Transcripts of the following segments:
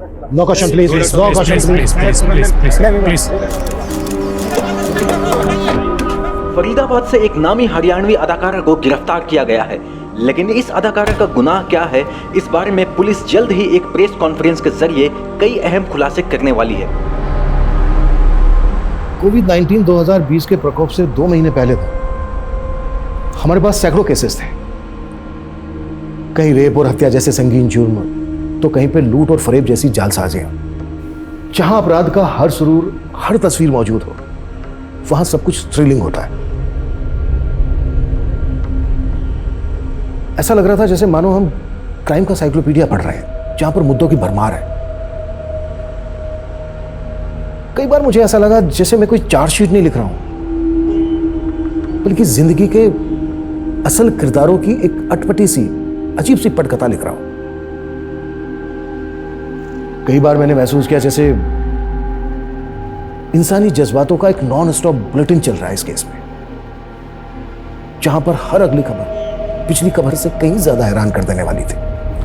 No question please, no question please. Faridabad से एक नामी हरियाणवी अदाकारा को गिरफ्तार किया गया है, लेकिन इस अदाकारा का गुनाह क्या है, इस बारे में पुलिस जल्द ही एक प्रेस कॉन्फ्रेंस के जरिए कई अहम खुलासे करने वाली है। कोविड-19 2020 के प्रकोप से 2 महीने पहले तक हमारे पास सैकड़ों केसेस थे। कहीं रेप और हत्या जैसे संगीन जुर्म, तो कहीं पे लूट और फरेब जैसी जालसाजियां। जहां अपराध का हर सुरूर, हर तस्वीर मौजूद हो, वहां सब कुछ थ्रिलिंग होता है। ऐसा लग रहा था जैसे मानो हम क्राइम का साइक्लोपीडिया पढ़ रहे हैं, जहां पर मुद्दों की भरमार है। कई बार मुझे ऐसा लगा जैसे मैं कोई चार्जशीट नहीं लिख रहा हूं, बल्कि जिंदगी के असल किरदारों की एक अटपटी सी, अजीब सी पटकथा लिख रहा हूं। कई बार मैंने महसूस किया जैसे इंसानी जज्बातों का एक नॉन स्टॉप बुलेटिन चल रहा है इस केस में, जहां पर हर अगली खबर पिछली खबर से कहीं ज्यादा हैरान कर देने वाली थी।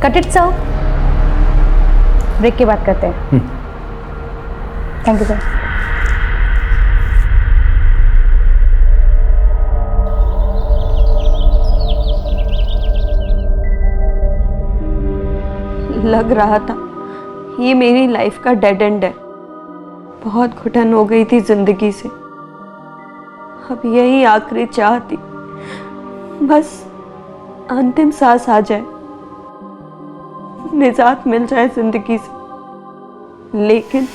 कट इट सर, ब्रेक के बाद करते हैं। Thank you sir. लग रहा था ये मेरी लाइफ का डेड एंड है। बहुत घुटन हो गई थी जिंदगी से। अब यही आखिरी चाह थी, बस अंतिम सांस आ जाए, निजात मिल जाए जिंदगी से। लेकिन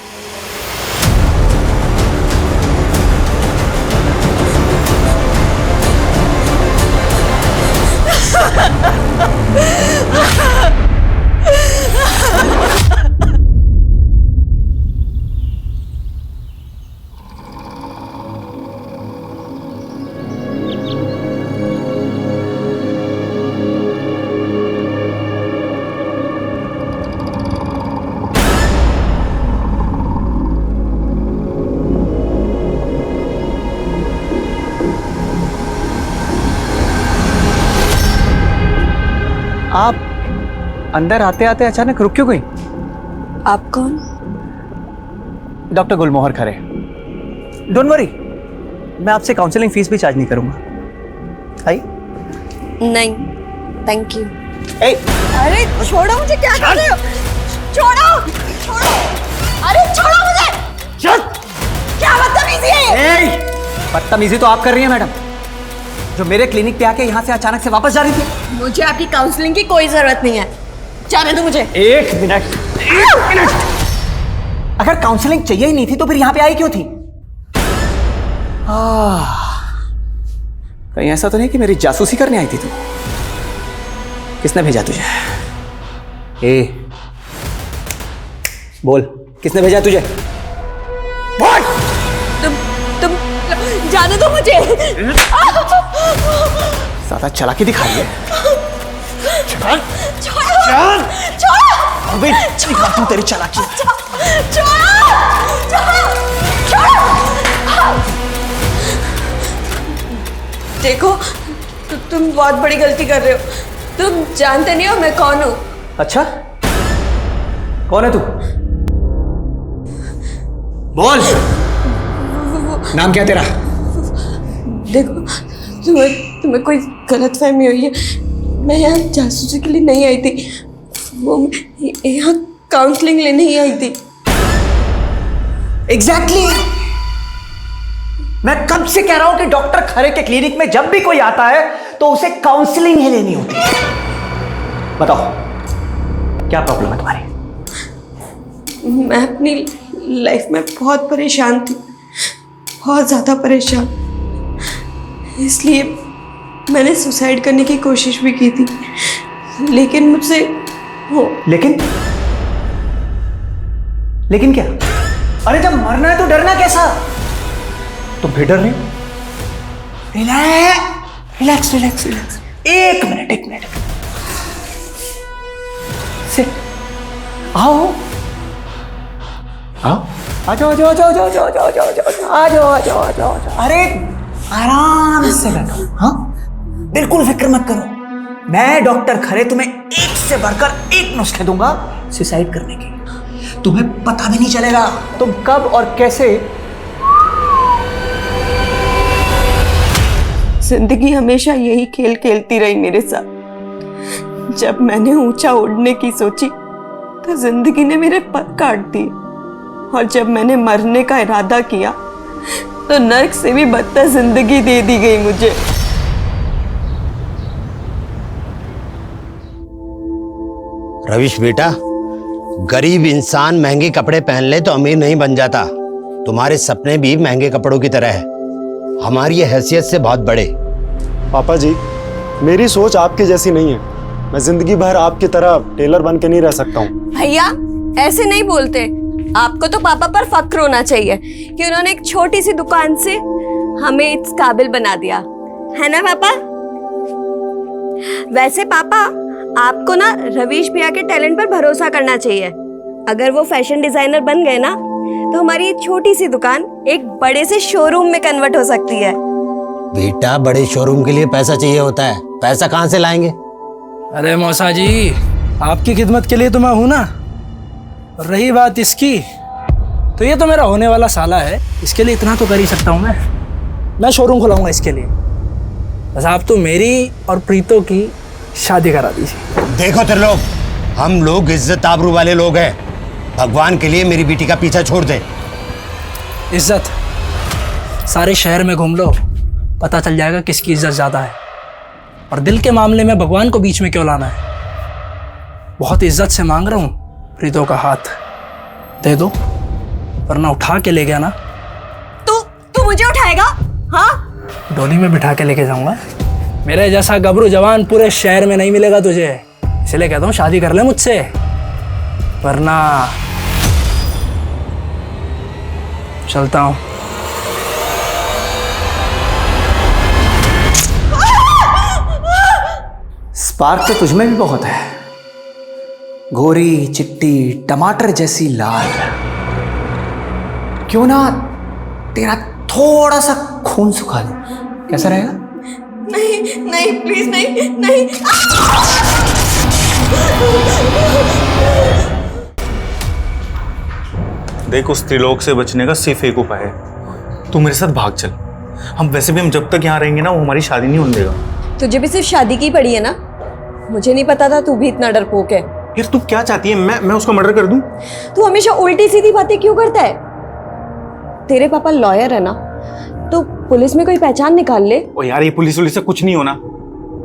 आप अंदर आते आते अचानक रुक क्यों गई? आप कौन? Doctor Gulmohar Khare. Don't worry, मैं आपसे काउंसलिंग फीस भी चार्ज नहीं करूंगा। आई? नहीं, थैंक यू। ए, अरे छोड़ो मुझे, क्या कर रहे हो? छोड़ो, छोड़ो, अरे छोड़ो मुझे। चल। क्या बदतमीजी है ये? बदतमीजी तो आप कर रही हैं मैडम, जो मेरे क्लिनिक पे आके यहाँ से अचानक से वापस जा रही थी। मुझे आपकी काउंसलिंग की कोई जरूरत नहीं है, जाने दो मुझे। एक मिनट। अगर काउंसलिंग चाहिए ही नहीं थी तो फिर यहाँ पे आई क्यों थी? कहीं ऐसा तो नहीं कि मेरी जासूसी करने आई थी तू? किसने भेजा तुझे? बोल, किसने भेजा तुझे? बोल। तुम जाने दो मुझे। ज्यादा चालाकी दिखा रही है। छोड़ो, छोड़ो, अबे दिखाता हूं तेरी चालाकी। देखो, तुम बहुत बड़ी गलती कर रहे हो। तुम जानते नहीं हो मैं कौन हूँ। अच्छा, कौन है तू? बोल, नाम क्या तेरा? देखो, तुम्हें कोई गलतफहमी हुई है। मैं यहाँ जासूसी के लिए नहीं आई थी, वो यहाँ काउंसलिंग लेने ही आई थी। एग्जैक्टली। मैं कब से कह रहा हूं कि डॉक्टर खरे के क्लिनिक में जब भी कोई आता है तो उसे काउंसलिंग ही लेनी होती है। बताओ, क्या प्रॉब्लम है तुम्हारी? मैं अपनी लाइफ में बहुत परेशान थी, बहुत ज़्यादा परेशान। इसलिए मैंने सुसाइड करने की कोशिश भी की थी, लेकिन मुझसे हो। लेकिन क्या? अरे जब मरना है तो डरना कैसा? तुम फिर डर रहे हो? Relax relax relax. एक मिनट। सिट। आओ। आ जाओ। अरे आराम से बैठो। हाँ, बिल्कुल फिक्र मत करो। मैं डॉक्टर खरे तुम्हें एक से बढ़कर एक नुस्खे दूंगा सुसाइड करने के। तुम्हें पता भी नहीं चलेगा तुम कब और कैसे। जिंदगी हमेशा यही खेल खेलती रही मेरे साथ। जब मैंने ऊंचा उड़ने की सोची तो जिंदगी ने मेरे पर काट दिए, और जब मैंने मरने का इरादा किया तो नर्क से भी बदतर जिंदगी दे दी गई मुझे। रविश बेटा, गरीब इंसान महंगे कपड़े पहन ले तो अमीर नहीं बन जाता। तुम्हारे सपने भी महंगे कपड़ों की तरह है, हमारी ये हैसियत से बहुत बड़े। पापा जी, मेरी सोच आपकी जैसी नहीं है। मैं जिंदगी भर आपकी तरह टेलर बन के नहीं रह सकता हूँ। भैया ऐसे नहीं बोलते। आपको तो पापा पर फक्र होना चाहिए कि उन्होंने एक छोटी सी दुकान से हमें इस काबिल बना दिया, है ना पापा? वैसे पापा, आपको ना रवीश भैया के टैलेंट पर भरोसा करना चाहिए। अगर वो फैशन डिजाइनर बन गए ना तो हमारी ये छोटी सी दुकान एक बड़े से शोरूम में कन्वर्ट हो सकती है। बेटा, बड़े शोरूम के लिए पैसा चाहिए होता है, पैसा कहाँ से लाएंगे? अरे मौसा जी, आपकी खिदमत के लिए तो मैं हूं ना। और रही बात इसकी, तो ये तो मेरा होने वाला साला है, इसके लिए इतना तो कर ही सकता हूं मैं शोरूम खुलाऊंगा इसके लिए। बस आप तो मेरी और प्रीतो की शादी करा दीजिए। देखो त्रिलोक, हम लोग इज्जत आबरू वाले लोग हैं। भगवान के लिए मेरी बेटी का पीछा छोड़ दे। इज्जत सारे शहर में घूम लो, पता चल जाएगा किसकी इज्जत ज्यादा है। और दिल के मामले में भगवान को बीच में क्यों लाना है? बहुत इज्जत से मांग रहा हूं, प्रीतो का हाथ दे दो, वरना उठा के ले गया ना। तू मुझे उठाएगा? हाँ, डोली में बिठा के लेके जाऊंगा। मेरे जैसा गबरू जवान पूरे शहर में नहीं मिलेगा तुझे, इसलिए कहता हूँ शादी कर ले मुझसे, वरना चलता हूँ। स्पार्क तो तुझमें भी बहुत है, गोरी चिट्टी टमाटर जैसी लाल। क्यों ना तेरा थोड़ा सा खून सुखा दूं, कैसा रहेगा? नहीं नहीं, प्लीज नहीं नहीं। देख, उस त्रिलोक से बचने का सिर्फ एक उपाय है, तू मेरे साथ भाग चल। हम वैसे भी हम जब तक यहाँ रहेंगे ना, वो हमारी शादी नहीं होने देगा। तुझे भी सिर्फ शादी की पड़ी है ना? मुझे नहीं पता था तू भी इतना डरपोक है। यार तू क्या चाहती है, मैं उसका मर्डर कर दूं? तू हमेशा उल्टी सीधी बातें क्यों करता है? तेरे पापा लॉयर है ना, तो पुलिस में कोई पहचान निकाल ले। ओ यार, ये पुलिस से कुछ नहीं होना।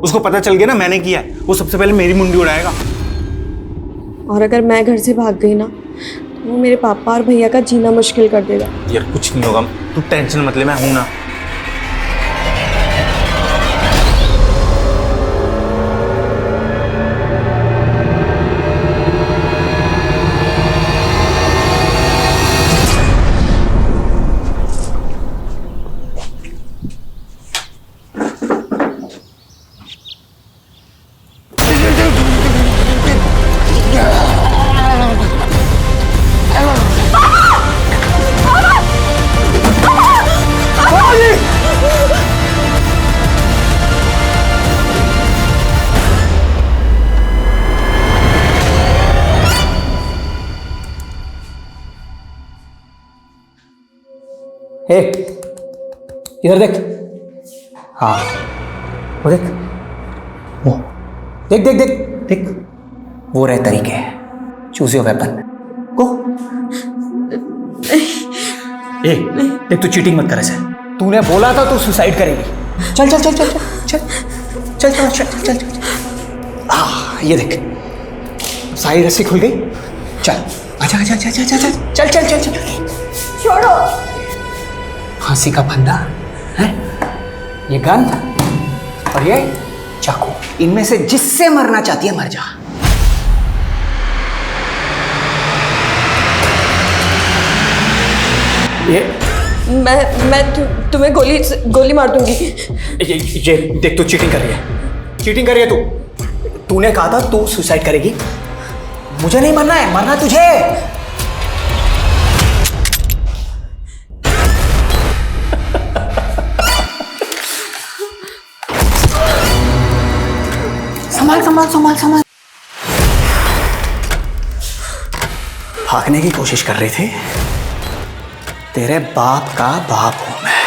उसको पता चल गया ना मैंने किया है, वो सबसे पहले मेरी मुंडी उड़ाएगा। और अगर मैं घर से भाग गई ना तो वो मेरे पापा और भैया का जीना मुश्किल कर देगा। यार कुछ नहीं होगा, तू टेंशन मत ले, मैं हूं ना। हे, इधर देख। हाँ, वो देख, वो देख देख देख देख, वो रहे तरीके। Choose your weapon. गो। ए, देख तू चीटिंग मत कर ऐसे। तूने बोला था तू सुसाइड करेगी। चल चल चल चल चल चल चल चल चल चल चल। ये देख, सारी रस्सी खुल गई। चल आजा आजा आजा आजा चल चल चल चल। छोड़ो। फांसी का फंदा है, ये गन और ये चाकू, इनमें से जिससे मरना चाहती है मर जा। ये तुम्हें गोली मार दूंगी। ये देख, तू चीटिंग कर रही है, चीटिंग कर रही है तू। तूने कहा था तू सुसाइड करेगी। मुझे नहीं मरना है, मरना तुझे। संभाल संभाल संभाल संभाल। भागने की कोशिश कर रही थी? तेरे बाप का बाप हूं मैं।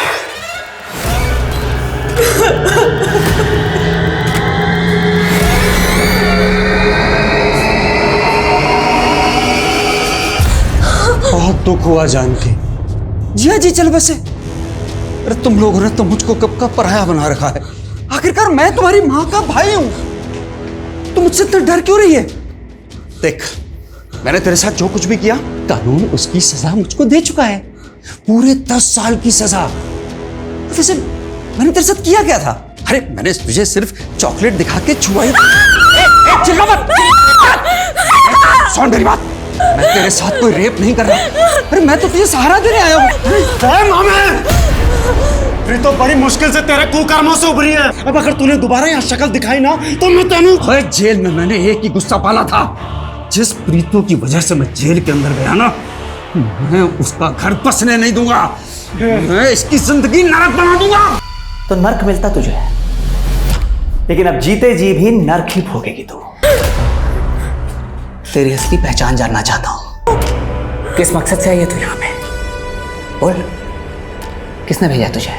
बहुत दुख हुआ जान के। जिया जी चल बसे। अरे तुम लोगों ने तो मुझको कब का पराया बना रखा है। आखिरकार मैं तुम्हारी माँ का भाई हूं। तुम मुझसे इतना डर क्यों रही है? देख, मैंने तेरे साथ जो कुछ भी किया, कानून उसकी सजा मुझको दे चुका है। पूरे 10 साल की सजा। वैसे मैंने तेरे साथ किया क्या था? अरे मैंने तुझे सिर्फ चॉकलेट दिखा के छुआई। चिल्ला मत। सुन मेरी बात, मैं तेरे साथ कोई रेप नहीं कर रहा। अरे मैं तो तुझे सहारा देने आया हूँ। तो बड़ी मुश्किल से तेरे कुकर्मों से उभरी है। अब अगर तूने दोबारा यहाँ शक्ल दिखाई ना तो मैं तेनू। जेल में मैंने एक ही गुस्सा पाला था। जिस प्रीतों की वजह से मैं जेल के अंदर गया ना, मैं उसका घर बसने नहीं दूंगा। मैं इसकी जिंदगी नरक बना दूंगा। तो नर्क मिलता तुझे, लेकिन अब जीते जी भी नर्क ही भोगेगी तू। तेरी असली पहचान जानना चाहता हूं। किस मकसद से आई है तू यहां पे? बोल, किसने भेजा तुझे?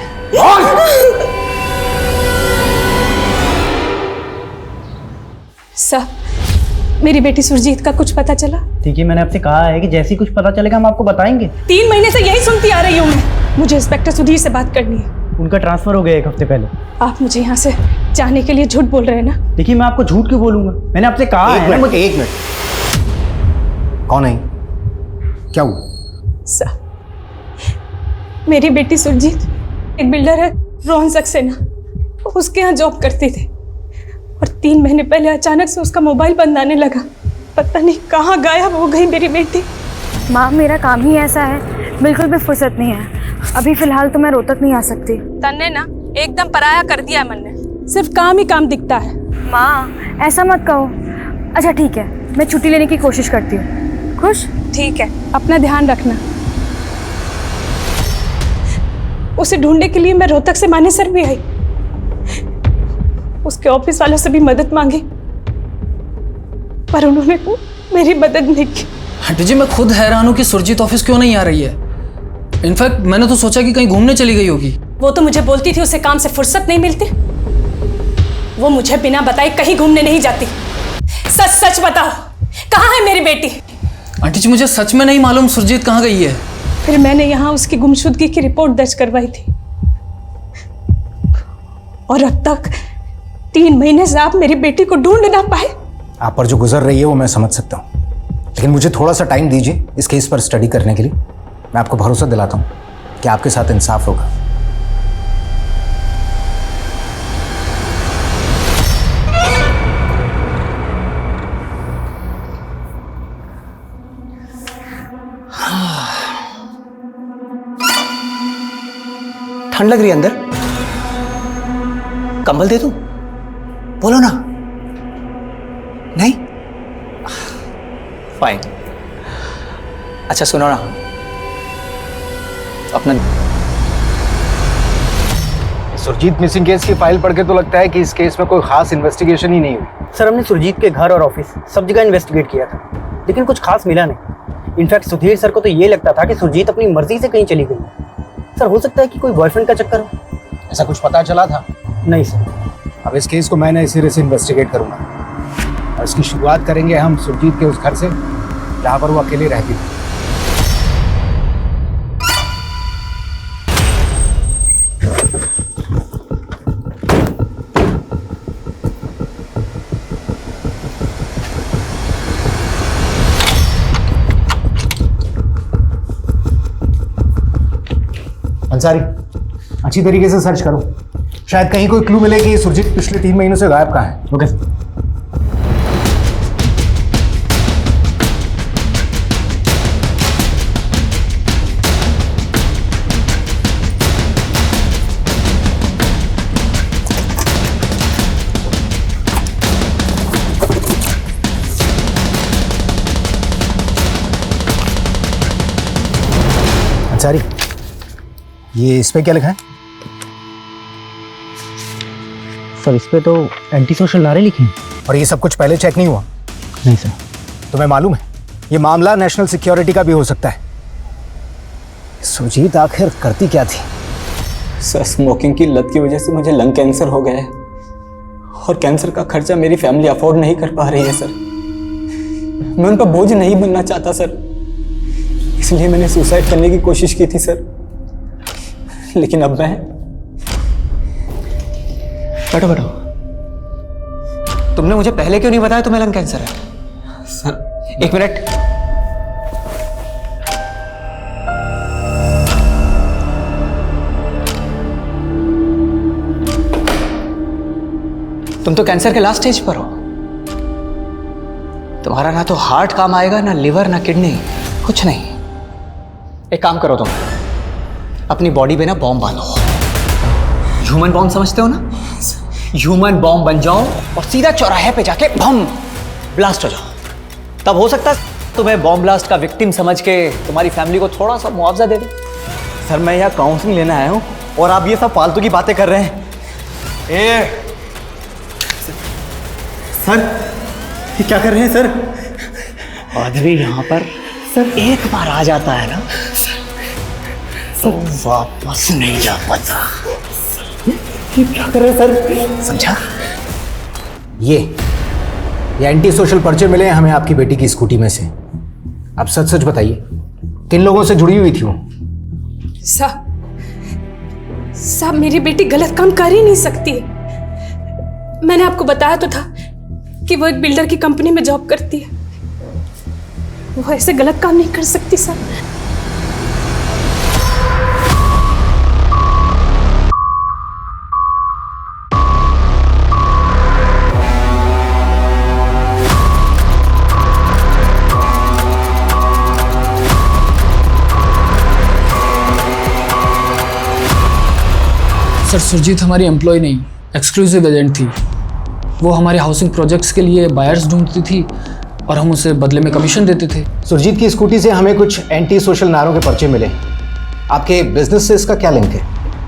सर, मेरी बेटी सुरजीत का कुछ पता चला? देखिए, मैंने आपसे कहा है कि जैसे ही कुछ पता चलेगा हम आपको बताएंगे। 3 महीने से यही सुनती आ रही हूँ मैं। मुझे इंस्पेक्टर सुधीर से बात करनी है। उनका ट्रांसफर हो गया 1 हफ्ते पहले। आप मुझे यहाँ से जाने के लिए झूठ बोल रहे हैं ना? देखिए, मैं आपको झूठ क्यों बोलूंगा? मैंने आपसे कहा है। एक मिनट, कौन है? क्या हुआ? सर, मेरी बेटी सुरजीत एक बिल्डर है, रोहन सक्सेना। उसके यहाँ जॉब करती थी और 3 महीने पहले अचानक से उसका मोबाइल बंद आने लगा। पता नहीं कहाँ गायब हो गई मेरी बेटी। माँ, मेरा काम ही ऐसा है, बिल्कुल भी फुर्सत नहीं है। अभी फिलहाल तो मैं रोहतक नहीं आ सकती। तन्ने ना एकदम पराया कर दिया मन ने। सिर्फ काम ही काम दिखता है। माँ, ऐसा मत कहो। अच्छा ठीक है, मैं छुट्टी लेने की कोशिश करती हूँ। खुश? ठीक है, अपना ध्यान रखना। उसे ढूंढने के लिए मैं रोहतक से मानेसर भी आई। उसके ऑफिस वालों से भी मदद मांगी, पर उन्होंने मेरी मदद नहीं की। आंटी जी, मैं खुद हैरान हूँ कि सुरजीत ऑफिस क्यों नहीं आ रही है। इनफैक्ट मैंने तो सोचा कि कहीं घूमने चली गई होगी। वो तो मुझे बोलती थी उसे काम से फुर्सत नहीं मिलती। वो मुझे बिना बताए कहीं घूमने नहीं जाती। सच सच बताओ, कहाँ है मेरी बेटी? आंटी जी, मुझे सच में नहीं मालूम सुरजीत कहाँ गई है। फिर मैंने यहाँ उसकी गुमशुदगी की रिपोर्ट दर्ज करवाई थी और अब तक 3 महीने से आप मेरी बेटी को ढूंढ ना पाए। आप पर जो गुजर रही है वो मैं समझ सकता हूँ, लेकिन मुझे थोड़ा सा टाइम दीजिए इस केस पर स्टडी करने के लिए। मैं आपको भरोसा दिलाता हूँ कि आपके साथ इंसाफ होगा। ठंड लग रही है अंदर, कंबल दे दूं? बोलो ना। नहीं? फाइन। अच्छा सुनो ना, अपना सुरजीत मिसिंग केस की फाइल पढ़ के तो लगता है कि इस केस में कोई खास इन्वेस्टिगेशन ही नहीं हुई। सर, हमने सुरजीत के घर और ऑफिस सब जगह इन्वेस्टिगेट किया था, लेकिन कुछ खास मिला नहीं। इनफैक्ट सुधीर सर को तो ये लगता था कि सुरजीत अपनी मर्जी से कहीं चली गई। सर, हो सकता है कि कोई बॉयफ्रेंड का चक्कर हो। ऐसा कुछ पता चला था? नहीं सर। अब इस केस को मैं नए सिरे से इन्वेस्टिगेट करूंगा और इसकी शुरुआत करेंगे हम सुरजीत के उस घर से जहाँ पर वो अकेले रहती थी। अंसारी, अच्छी तरीके से सर्च करो, शायद कहीं कोई क्लू मिले कि सुरजीत पिछले 3 महीनों से गायब कहाँ है। ओके। अंसारी, ये इस पे क्या लिखा है? सर, इस पे तो एंटी सोशल नारे लिखे हैं। और ये सब कुछ पहले चेक नहीं हुआ? नहीं सर। तुम्हें मालूम है ये मामला नेशनल सिक्योरिटी का भी हो सकता है। सुजीत आखिर करती क्या थी? सर स्मोकिंग की लत की वजह से मुझे लंग कैंसर हो गया है और कैंसर का खर्चा मेरी फैमिली अफोर्ड नहीं कर पा रही है सर। मैं उनका बोझ नहीं बनना चाहता सर, इसलिए मैंने सुसाइड करने की कोशिश की थी सर। लेकिन अब मैं बैठो तुमने मुझे पहले क्यों नहीं बताया तुम्हें लंग कैंसर है? Sir 1 minute. तुम तो कैंसर के लास्ट स्टेज पर हो। तुम्हारा ना तो हार्ट काम आएगा, ना लिवर, ना किडनी, कुछ नहीं। एक काम करो, तुम अपनी बॉडी पे ना बॉम्ब बांधो। ह्यूमन बॉम्ब समझते हो ना? ह्यूमन बॉम्ब बन जाओ और सीधा चौराहे पे जाके बम ब्लास्ट हो जाओ। तब हो सकता है तुम्हें बॉम्ब ब्लास्ट का विक्टिम समझ के तुम्हारी फैमिली को थोड़ा सा मुआवजा दे दे। सर मैं यहाँ काउंसलिंग लेने आया हूँ और आप ये सब फालतू की बातें कर रहे हैं। सर ये क्या कर रहे हैं सर? आदमी यहाँ पर सर एक बार आ जाता है ना तो वापस नहीं जा पाता। ये क्या कर रहे हैं सर? समझा? ये एंटी सोशल पर्चे मिले हैं हमें आपकी बेटी की स्कूटी में से। आप सच सच बताइए, किन लोगों से जुड़ी हुई थी वो? साहब मेरी बेटी गलत काम कर ही नहीं सकती। मैंने आपको बताया तो था कि वो एक बिल्डर की कंपनी में जॉब करती है। वो ऐसे गलत काम नहीं कर सकती सर। सर सुरजीत हमारी एम्प्लॉय नहीं, एक्सक्लूसिव एजेंट थी। वो हमारे हाउसिंग प्रोजेक्ट्स के लिए बायर्स ढूंढती थी और हम उसे बदले में कमीशन देते थे। सुरजीत की स्कूटी से हमें कुछ एंटी सोशल नारों के पर्चे मिले। आपके बिजनेस से इसका क्या लिंक है?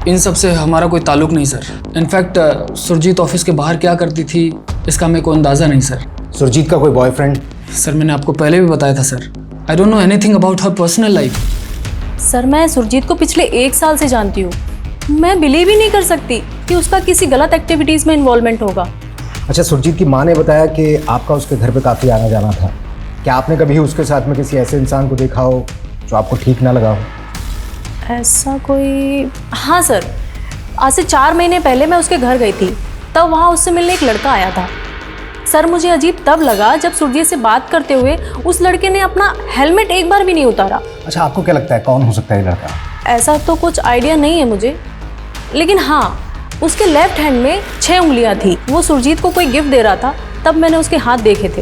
इन सब से हमारा कोई ताल्लुक नहीं सर। इनफैक्ट सुरजीत ऑफिस के बाहर क्या करती थी इसका हमें कोई अंदाज़ा नहीं सर। सुरजीत का कोई बॉयफ्रेंड? सर मैंने आपको पहले भी बताया था sir. I don't know anything about her personal life. Sir मैं सुरजीत को पिछले 1 साल से जानती हूँ। मैं बिलीव ही नहीं कर सकती कि उसका किसी गलत एक्टिविटीज़ में इन्वॉल्वमेंट होगा। अच्छा, सुरजीत की माँ ने बताया कि आपका उसके घर पे काफ़ी आना जाना था। क्या आपने कभी उसके साथ में किसी ऐसे इंसान को देखा हो जो आपको ठीक ना लगा हो? ऐसा कोई? हाँ सर, आज से 4 महीने पहले मैं उसके घर गई थी, तब वहाँ उससे मिलने एक लड़का आया था। सर मुझे अजीब तब लगा जब सुरजीत से बात करते हुए उस लड़के ने अपना हेलमेट एक बार भी नहीं उतारा। अच्छा, आपको क्या लगता है कौन हो सकता है ये लड़का? ऐसा तो कुछ आइडिया नहीं है मुझे, लेकिन हाँ उसके लेफ्ट हैंड में 6 उंगलियां थी। वो सुरजीत को कोई गिफ्ट दे रहा था, तब मैंने उसके हाथ देखे थे।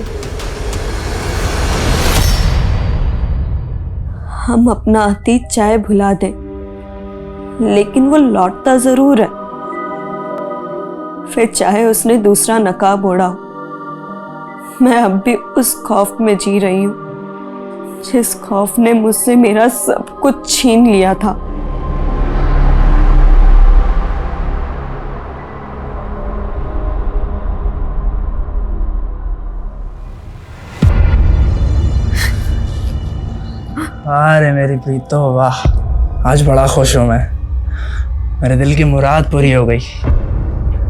हम अपना अतीत चाहे भुला दें, लेकिन वो लौटता जरूर है। फिर चाहे उसने दूसरा नकाब ओढ़ा हो। मैं अब भी उस खौफ में जी रही हूँ जिस खौफ ने मुझसे मेरा सब कुछ छीन लिया था। अरे मेरी प्रीतो, वाह आज बड़ा खुश हूँ मैं। मेरे दिल की मुराद पूरी हो गई।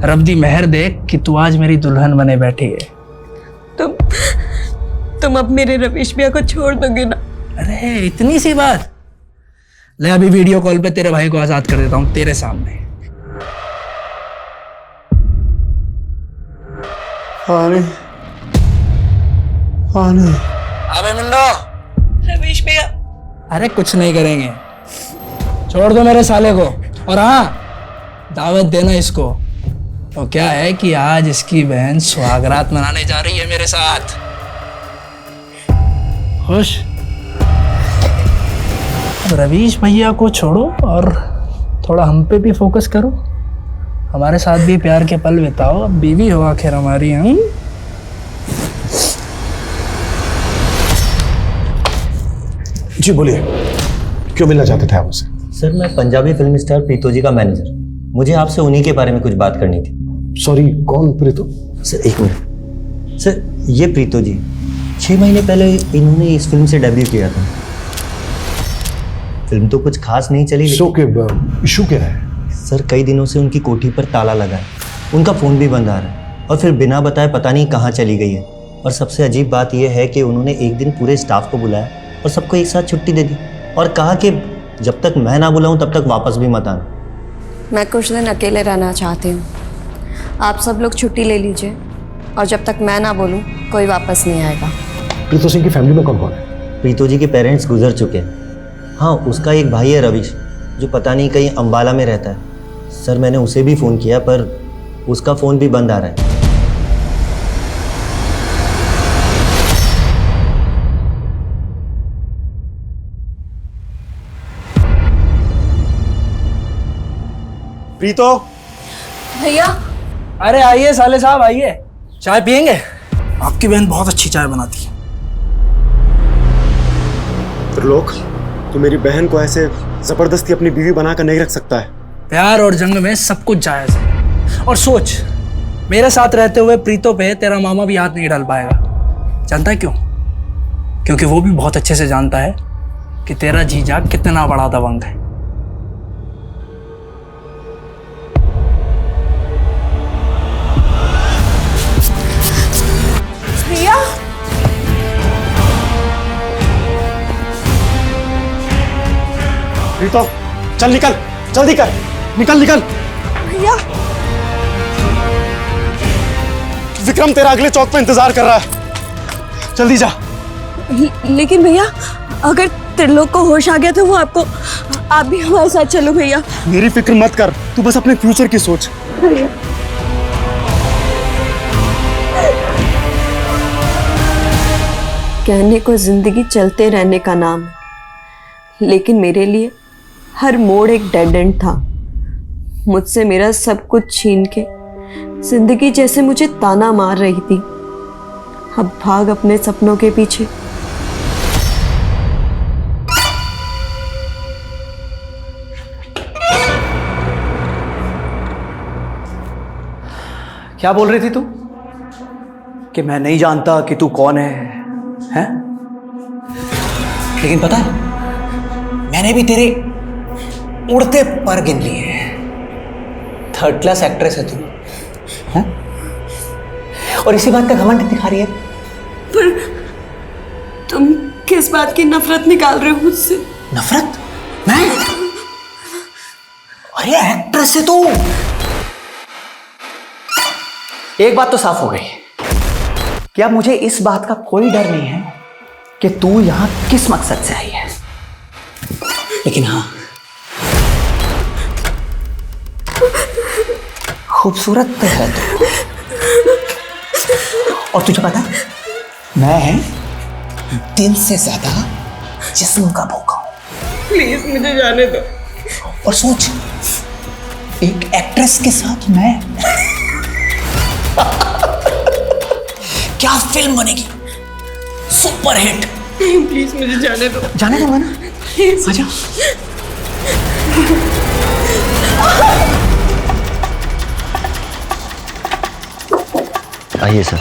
रब दी मेहर देख कि तू आज मेरी दुल्हन बने बैठी है। तुम अब मेरे रवीश भैया को छोड़ दोगे ना? अरे इतनी सी बात? ले अभी वीडियो कॉल पे तेरे भाई को आजाद कर देता हूँ तेरे सामने। अबे मिंदो। रवीश भैया। अरे कुछ नहीं करेंगे, छोड़ दो मेरे साले को। और हाँ, दावत देना इसको। तो क्या है कि आज इसकी बहन सुहागरात मनाने जा रही है मेरे साथ। खुश? अब रवीश भैया को छोड़ो और थोड़ा हम पे भी फोकस करो। हमारे साथ भी प्यार के पल बिताओ। अब बीवी हो आखिर हमारी। हम जी बोलिए, क्यों मिलना चाहते थे आप मुझसे? सर मैं पंजाबी फिल्म स्टार प्रीतो जी का मैनेजर। मुझे आपसे उन्हीं के बारे में कुछ बात करनी थी। सॉरी, कौन प्रीतो? Sir 1 minute. सर ये प्रीतो जी 6 महीने पहले इन्होंने इस फिल्म से डेब्यू किया था। फिल्म तो कुछ खास नहीं चली। इशू क्या है? सर कई दिनों से उनकी कोठी पर ताला लगा है, उनका फ़ोन भी बंद आ रहा है और फिर बिना बताए पता नहीं कहाँ चली गई है। और सबसे अजीब बात यह है कि उन्होंने एक दिन पूरे स्टाफ को बुलाया और सबको एक साथ छुट्टी दे दी और कहा कि जब तक मैं ना बुलाऊं तब तक वापस भी मत आना। मैं कुछ दिन अकेले रहना चाहती हूँ। आप सब लोग छुट्टी ले लीजिए और जब तक मैं ना बोलूँ कोई वापस नहीं आएगा। प्रीतो सिंह की फैमिली में कौन कौन है? प्रीतो जी के पेरेंट्स गुजर चुके हैं। हाँ, उसका एक भाई है रविश, जो पता नहीं कहीं अंबाला में रहता है। सर मैंने उसे भी फ़ोन किया पर उसका फ़ोन भी बंद आ रहा है। प्रीतो भैया। अरे आइए साले साहब, आइए, चाय पियेंगे? आपकी बहन बहुत अच्छी चाय बनाती है। त्रिलोक, तू मेरी बहन को ऐसे जबरदस्ती अपनी बीवी बनाकर नहीं रख सकता है। प्यार और जंग में सब कुछ जायज है। और सोच, मेरे साथ रहते हुए प्रीतो पे तेरा मामा भी हाथ नहीं डाल पाएगा। जानता है क्यों? क्योंकि वो भी बहुत अच्छे से जानता है कि तेरा जीजा कितना बड़ा दबंग है। भैया। प्रीतो चल निकल, जल्दी कर, निकल। भैया। विक्रम तेरा अगले चौक पे इंतजार कर रहा है, जल्दी जा। लेकिन भैया अगर त्रिलोक को होश आ गया तो वो आप भी हमारे साथ चलो भैया। मेरी फिक्र मत कर, तू बस अपने फ्यूचर की सोच। कहने को जिंदगी चलते रहने का नाम है, लेकिन मेरे लिए हर मोड़ एक डेड एंड था। मुझसे मेरा सब कुछ छीन के जिंदगी जैसे मुझे ताना मार रही थी। अब भाग अपने सपनों के पीछे। क्या बोल रही थी तू? कि मैं नहीं जानता कि तू कौन है, हैं? लेकिन पता है, मैंने भी तेरे उड़ते पर गिन लिए हैं। 3rd क्लास एक्ट्रेस है तू, हैं? और इसी बात का घमंड दिखा रही है। पर तुम किस बात की नफरत निकाल रहे हो मुझसे? नफरत? मैं? अरे एक्ट्रेस है तू। एक बात तो साफ हो गई कि अब मुझे इस बात का कोई डर नहीं है कि तू यहां किस मकसद से आई है। लेकिन हाँ, खूबसूरत तो है तू। और तुझे पता है, मैं दिल से ज्यादा जिस्म का भूखा हूं। प्लीज मुझे जाने दो। और सोच, एक एक्ट्रेस के साथ मैं क्या फिल्म बनेगी, सुपर हिट। प्लीज मुझे जाने दो। जाने दूंगा ना, आजा। आइए सर।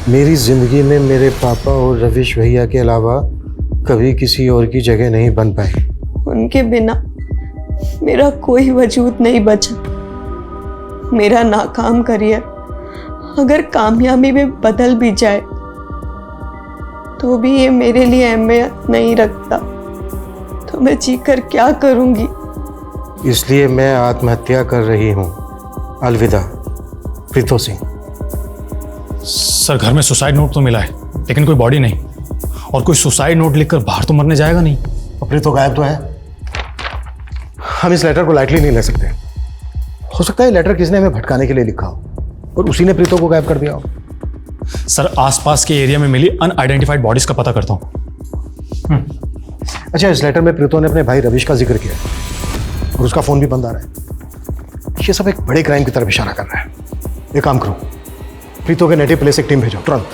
मेरी जिंदगी में मेरे पापा और रविश भैया के अलावा कभी किसी और की जगह नहीं बन पाई। उनके बिना मेरा कोई वजूद नहीं बचा। मेरा नाकाम करियर अगर कामयाबी में बदल भी जाए तो भी ये मेरे लिए अहमियत नहीं रखता। तो मैं जीकर क्या करूंगी? इसलिए मैं आत्महत्या कर रही हूँ। अलविदा प्रीतो सिंह। सर घर में सुसाइड नोट तो मिला है, लेकिन कोई बॉडी नहीं। और कोई सुसाइड नोट लिखकर बाहर तो मरने जाएगा नहीं। और प्रीतो गायब तो है। हम इस लेटर को लाइटली नहीं ले सकते। हो सकता है लेटर किसने हमें भटकाने के लिए लिखा हो और उसी ने प्रीतो को गायब कर दिया हो। सर आसपास के एरिया में मिली अनआइडेंटिफाइड बॉडीज का पता करता हूँ। अच्छा, इस लेटर में प्रीतो ने अपने भाई रविश का जिक्र किया और उसका फोन भी बंद आ रहा है। ये सब एक बड़े क्राइम की तरफ इशारा कर रहा है। एक काम करो, प्रीतो के नेटिव प्लेस एक टीम भेजो तुरंत।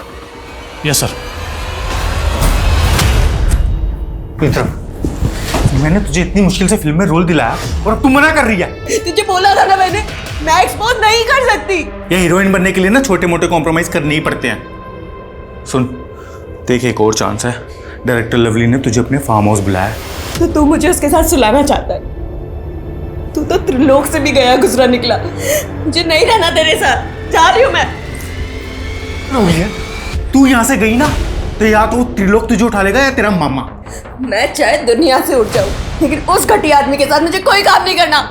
Yes sir. मित्र, मैंने तुझे इतनी मुश्किल से फिल्म में रोल दिलाया और अब तू मना कर रही है। तुझे बोला था ना मैंने, मैं एक्सपोज नहीं कर सकती। ये हीरोइन बनने के लिए ना छोटे मोटे कॉम्प्रोमाइज करने ही पड़ते हैं। सुन, देख एक और चांस है। डायरेक्टर लवली ने तुझे अपने फार्म हाउस बुलाया। तो तू मुझे उसके साथ सुलाना चाहता है? तू तो त्रिलोक से भी गया गुजरा निकला। मुझे नहीं रहना तेरे साथ, जा रही हूँ मैं। तू यहाँ से गई ना तो या तो त्रिलोक तुझे उठा लेगा या तेरा मामा। मैं चाहे दुनिया से उठ जाऊं, लेकिन उस घटिया आदमी के साथ मुझे कोई काम नहीं करना।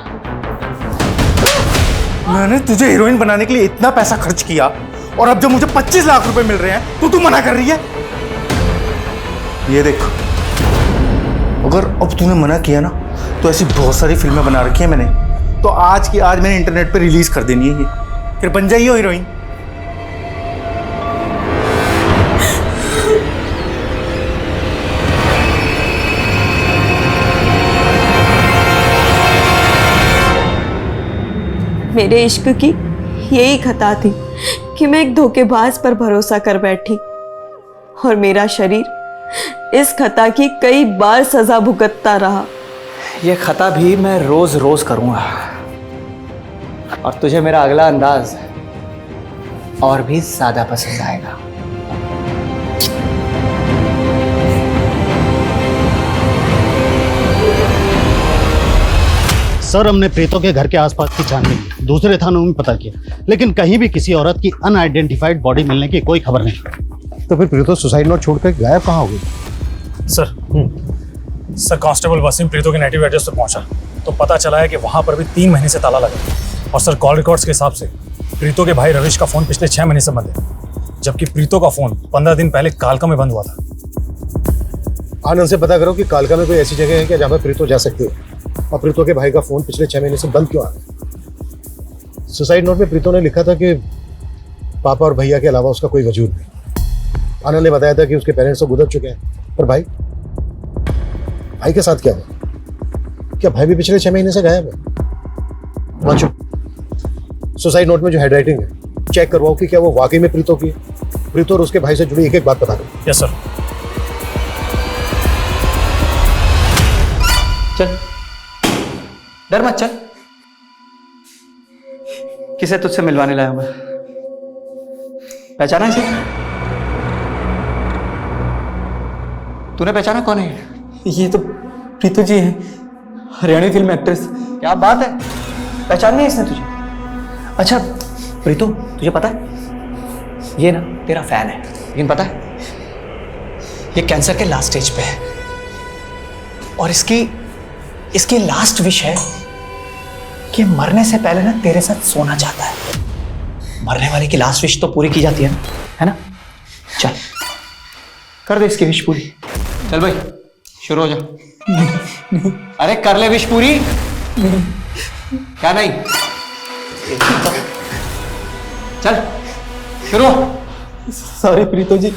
मैंने तुझे हीरोइन बनाने के लिए इतना पैसा खर्च किया और अब जब मुझे 25 लाख रुपए मिल रहे हैं तो तू मना कर रही है। ये देख, अगर अब तूने मना किया ना तो ऐसी बहुत सारी फिल्में बना रखी है मैंने, तो आज की आज मैंने इंटरनेट पे रिलीज कर देनी है ये, फिर बन जाइए हीरोइन। मेरे इश्क की यही खता थी कि मैं एक धोखेबाज पर भरोसा कर बैठी और मेरा शरीर इस खता की कई बार सजा भुगतता रहा। ये खता भी मैं रोज रोज करूंगा और तुझे मेरा अगला अंदाज और भी ज्यादा पसंद आएगा। सर, हमने प्रीतों के घर के आसपास की छानबीन की, दूसरे थानों में पता किया, लेकिन कहीं भी किसी औरत की अनआइडेंटिफाइड बॉडी मिलने की कोई खबर नहीं। तो फिर प्रीतो सुसाइड नोट छोड़कर गायब कहाँ हो गई? सर कांस्टेबल वसीम प्रीतो के नेटिव एड्रेस पर पहुंचा तो पता चला है कि वहां पर भी 3 महीने से ताला लगा है। और सर कॉल रिकॉर्ड्स के हिसाब से प्रीतो के भाई रविश का फोन पिछले 6 महीने से बंद है, जबकि प्रीतो का फोन 15 दिन पहले कालका में बंद हुआ था। आनंद से पता करो कि कालका में कोई ऐसी जगह है क्या जहाँ पर प्रीतो जा सकती है, और प्रीतो के भाई का फोन पिछले 6 महीने से बंद क्यों आ रहा है? सुसाइड नोट में प्रीतो ने लिखा था कि पापा और भैया के अलावा उसका कोई वजूद नहीं। आनंद ने बताया था कि उसके पेरेंट्स तो गुजर चुके हैं, पर भाई के साथ क्या है? क्या भाई भी पिछले 6 महीने से गायब है? वाचो, सुसाइड नोट में जो हैंडराइटिंग है चेक करवाओ कि क्या वो वाकई में प्रीतो की है। प्रीतो और उसके भाई से जुड़ी एक एक बात बता दो। Yes sir. चल, डर मत, चल। किसे तुझसे मिलवाने लाया हूं मैं? पहचाना इसे? तूने पहचाना कौन है? ये तो प्रीतो जी हैं, हरियाणवी फिल्म एक्ट्रेस। क्या बात है, पहचान नहीं इसने तुझे? अच्छा प्रीतो, तुझे पता है ये ना तेरा फैन है, लेकिन पता है ये कैंसर के लास्ट स्टेज पे है और इसकी लास्ट विश है कि मरने से पहले ना तेरे साथ सोना चाहता है। मरने वाले की लास्ट विश तो पूरी की जाती है ना? चल कर दे इसकी विश पूरी। चल भाई शुरू हो जा। अरे कर ले विश पूरी। क्या नहीं? चल शुरू। सॉरी प्रीतो जी।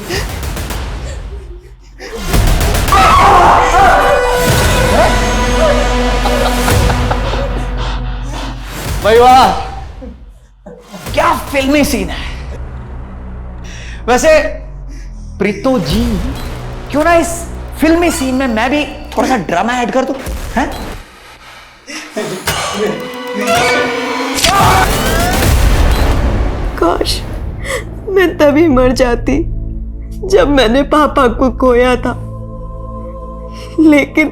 भाई वाह, क्या फिल्मी सीन है। वैसे प्रीतो जी, क्यों ना इस फिल्मी सीन में मैं भी थोड़ा सा ड्रामा ऐड कर दूं, हैं? काश मैं तभी मर जाती जब मैंने पापा को खोया था, लेकिन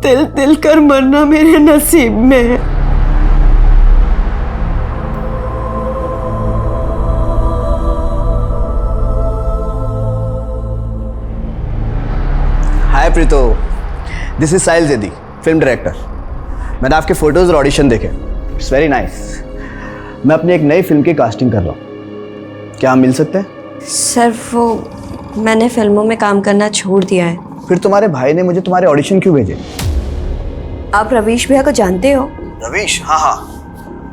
तिल तिल कर मरना मेरे नसीब में है। Hi Preeto, this is Sahil Zaidi, film director. मैंने आपके फोटोज और ऑडिशन देखे, इट्स वेरी नाइस। मैं अपनी एक नई फिल्म की कास्टिंग कर रहा हूँ, क्या हम मिल सकते हैं? सर वो मैंने फिल्मों में काम करना छोड़ दिया है। फिर तुम्हारे भाई ने मुझे तुम्हारे ऑडिशन क्यों भेजे? आप रवीश भैया को जानते हो? रवीश? हाँ,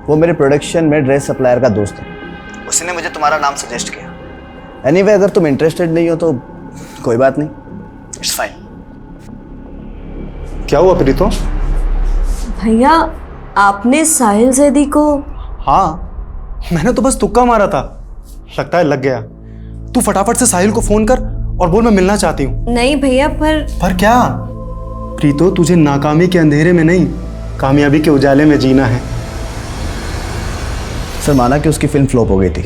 वो मेरे प्रोडक्शन में ड्रेस सप्लायर का दोस्त है, उसने मुझे तुम्हारा नाम सजेस्ट किया। एनीवे, अगर तुम इंटरेस्टेड नहीं हो तो कोई बात नहीं, इट्स फाइन। क्या हुआ प्रीतो? भैया आपने साहिल जैदी को? हाँ, मैंने तो बस तुक्का मारा था, लगता है लग गया। तू फटाफट से साहिल को फोन कर और बोल मैं मिलना चाहती हूँ। नहीं भैया, पर क्या? प्रीतो, तुझे नाकामी के अंधेरे में नहीं, कामयाबी के उजाले में जीना है। सर, माना कि उसकी फिल्म फ्लॉप हो गई थी,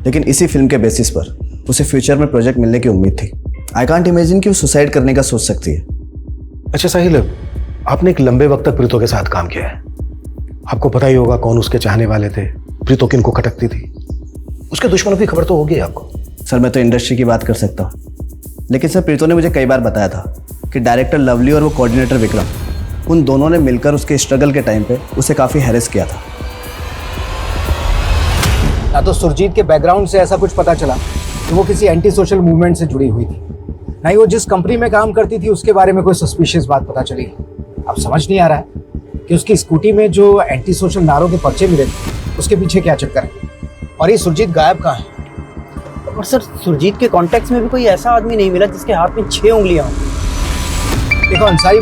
लेकिन इसी फिल्म के बेसिस पर उसे फ्यूचर में प्रोजेक्ट मिलने की उम्मीद थी। आई कांट इमेजिन कि वो सुसाइड करने का सोच सकती है। अच्छा साहिल, आपने एक लंबे वक्त तक प्रीतो के साथ काम किया है, आपको पता ही होगा कौन उसके चाहने वाले थे, प्रीतो किनको खटकती थी, उसके दुश्मनों की खबर तो होगी आपको। सर, मैं तो इंडस्ट्री की बात कर सकता हूँ, लेकिन सर प्रीतो ने मुझे कई बार बताया था कि डायरेक्टर लवली और वो कोऑर्डिनेटर विक्रम, उन दोनों ने मिलकर उसके स्ट्रगल के टाइम पे उसे काफ़ी हैरेस किया था। ना तो सुरजीत के बैकग्राउंड से ऐसा कुछ पता चला कि वो किसी एंटी सोशल मूवमेंट से जुड़ी हुई थी, ना ही वो जिस कंपनी में काम करती थी उसके बारे में कोई सस्पिशियस बात पता चली। अब समझ नहीं आ रहा है कि उसकी स्कूटी में जो एंटी सोशल नारों के पर्चे मिले थे उसके पीछे क्या चक्कर है, और ये सुरजीत गायब कहाँ है। और सर, सुरजीत के कॉन्टेक्ट्स में भी कोई ऐसा आदमी नहीं मिला जिसके हाथ में 6 उंगलियां हों। देखो अंसारी,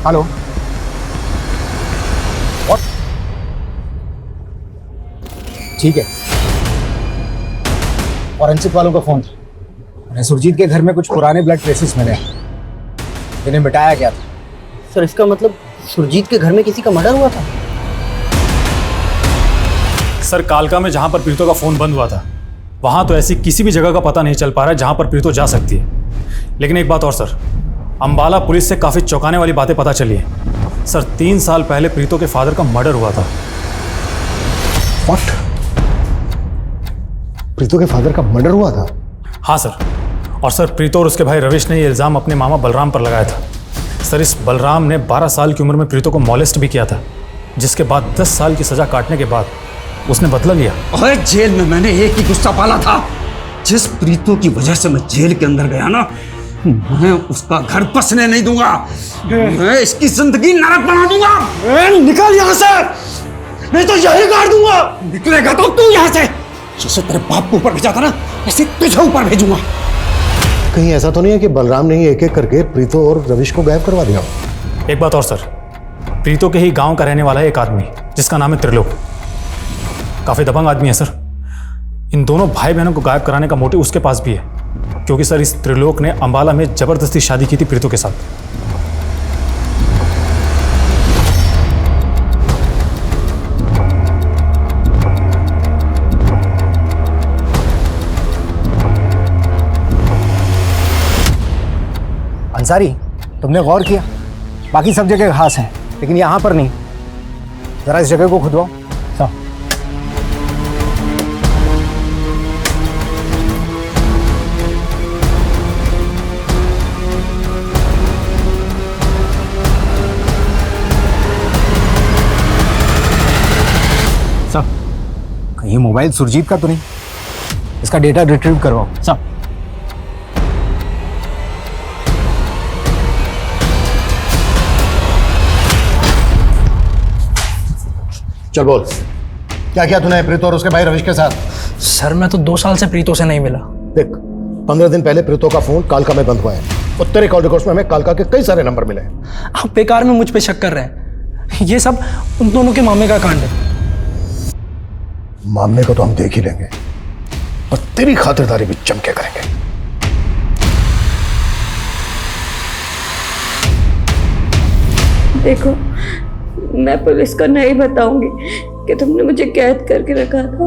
हेलो, ठीक है, फॉरेंसिक वालों का फोन था, उन्हें सुरजीत के घर में कुछ पुराने ब्लड ट्रेसेस मिले, जिन्हें मिटाया गया था। सर, इसका मतलब सुरजीत के घर में किसी का मर्डर हुआ था? सर, कालका में जहां पर प्रीतो का फोन बंद हुआ था, वहां तो ऐसी किसी भी जगह का पता नहीं चल पा रहा है जहां पर प्रीतो जा सकती है। लेकिन एक बात और सर, अंबाला पुलिस से काफी चौंकाने वाली बातें पता चली है। सर, 3 साल पहले प्रीतो के फादर का मर्डर हुआ था। What? प्रीतो के फादर का मर्डर हुआ था? हाँ सर, और सर प्रीतो और उसके भाई रविश ने ये इल्ज़ाम अपने मामा बलराम पर लगाया था। सर, इस बलराम ने 12 साल की उम्र में प्रीतो को मॉलेस्ट भी किया था, जिसके बाद 10 साल की सजा काटने के बाद उसने बदला लिया। अरे जेल में मैंने एक ही गुस्सा पाला था, जिस प्रीतो की वजह से मैं जेल के अंदर गया ना, मैं उसका घर बसने नहीं दूंगा, मैं इसकी जिंदगी नरक बना दूंगा। निकल यहाँ से, नहीं तो यही गाड़ दूंगा। निकलेगा तो तू यहाँ से। जैसे तेरे बाप को ऊपर भेजा था ना, ऐसे तुझे ऊपर भेजूंगा। कहीं ऐसा तो नहीं है कि बलराम ने ही एक एक करके प्रीतो और रविश को गायब करवा दिया? एक बात और सर, प्रीतो के ही गांव का रहने वाला है एक आदमी जिसका नाम है त्रिलोक। काफी दबंग आदमी है सर। इन दोनों भाई बहनों को गायब कराने का मोटिव उसके पास भी है, क्योंकि सर इस त्रिलोक ने अंबाला में जबरदस्ती शादी की थी प्रीतो के साथ। अंसारी, तुमने गौर किया, बाकी सब जगह घास है लेकिन यहाँ पर नहीं। जरा इस जगह को खुदवाओ। साहब, कहीं मोबाइल सुरजीत का तो नहीं? इसका डेटा रिट्रीव करवाओ। साहब, चल बोल, क्या किया तूने प्रीतो और उसके भाई रविश के साथ? सर, मैं तो 2 साल से प्रीतो से नहीं मिला। देख, 15 दिन पहले प्रीतो का फोन कालका में बंद हुआ है, और तेरे कॉल रिकॉर्ड्स में हमें कालका के कई सारे नंबर मिले हैं। आप बेकार में मुझ पे शक कर रहे हैं। ये सब उन दोनों के मामे का कांड है। मामले को तो हम देख ही लेंगे, और तेरी खातिरदारी भी चमके करेंगे। देखो, मैं पुलिस को नहीं बताऊंगी कि तुमने मुझे कैद करके रखा था।